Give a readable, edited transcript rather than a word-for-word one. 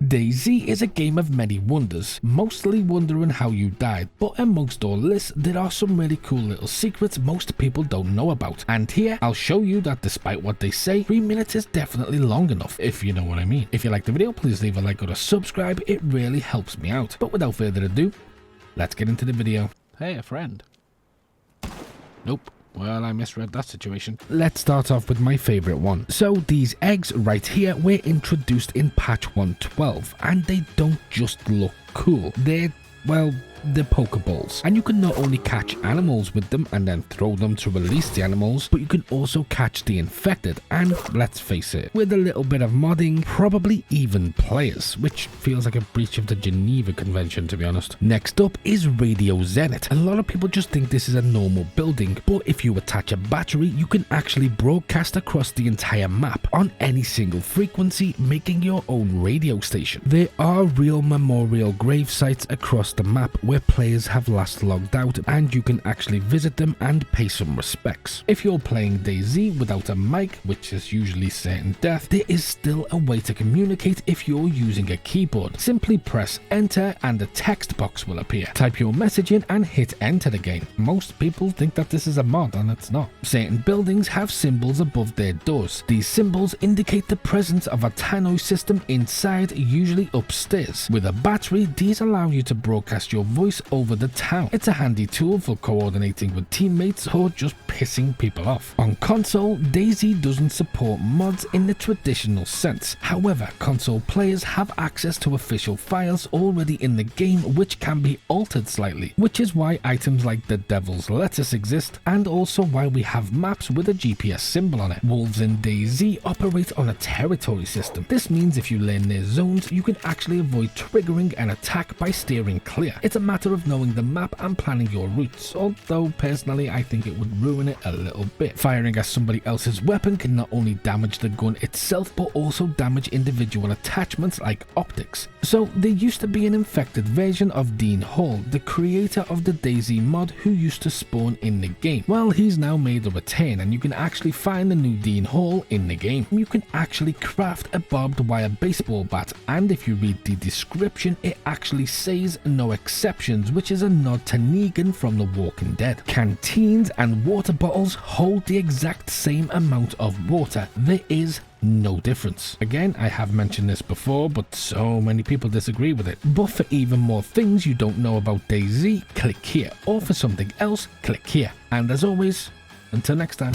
DayZ is a game of many wonders, mostly wondering how you died, but amongst all this, there are some really cool little secrets most people don't know about, and here I'll show you that despite what they say, 3 minutes is definitely long enough, if you know what I mean. If you like the video, please leave a like or a subscribe, it really helps me out. But without further ado, let's get into the video. Hey, a friend. Nope. Well, I misread that situation. Let's start off with my favourite one. So these eggs right here were introduced in patch 112, and they don't just look cool. They're Pokeballs, and you can not only catch animals with them and then throw them to release the animals, but you can also catch the infected, and let's face it, with a little bit of modding, probably even players, which feels like a breach of the Geneva Convention, to be honest. Next up is Radio Zenith. A lot of people just think this is a normal building, but if you attach a battery, you can actually broadcast across the entire map on any single frequency, making your own radio station. There are real memorial grave sites across the map where players have last logged out, and you can actually visit them and pay some respects. If you're playing DayZ without a mic, which is usually certain death, there is still a way to communicate if you're using a keyboard. Simply press enter and a text box will appear. Type your message in and hit enter again. Most people think that this is a mod, and it's not. Certain buildings have symbols above their doors. These symbols indicate the presence of a tannoy system inside, usually upstairs. With a battery, these allow you to broadcast your voice over the town. It's a handy tool for coordinating with teammates or just pissing people off. On console, DayZ doesn't support mods in the traditional sense. However, console players have access to official files already in the game which can be altered slightly, which is why items like the Devil's Lettuce exist, and also why we have maps with a GPS symbol on it. Wolves in DayZ operate on a territory system. This means if you land near zones, you can actually avoid triggering an attack by steering clear. It's a matter of knowing the map and planning your routes, although personally I think it would ruin it a little bit. Firing at somebody else's weapon can not only damage the gun itself but also damage individual attachments like optics. So there used to be an infected version of Dean Hall, the creator of the DayZ mod, who used to spawn in the game. Well, he's now made a return, and you can actually find the new Dean Hall in the game. You can actually craft a barbed wire baseball bat, and if you read the description, it actually says no exceptions, which is a nod to Negan from The Walking Dead. Canteens and water bottles hold the exact same amount of water. There is no difference. Again, I have mentioned this before, but so many people disagree with it. But for even more things you don't know about DayZ, click here, or for something else, click here. And as always, until next time.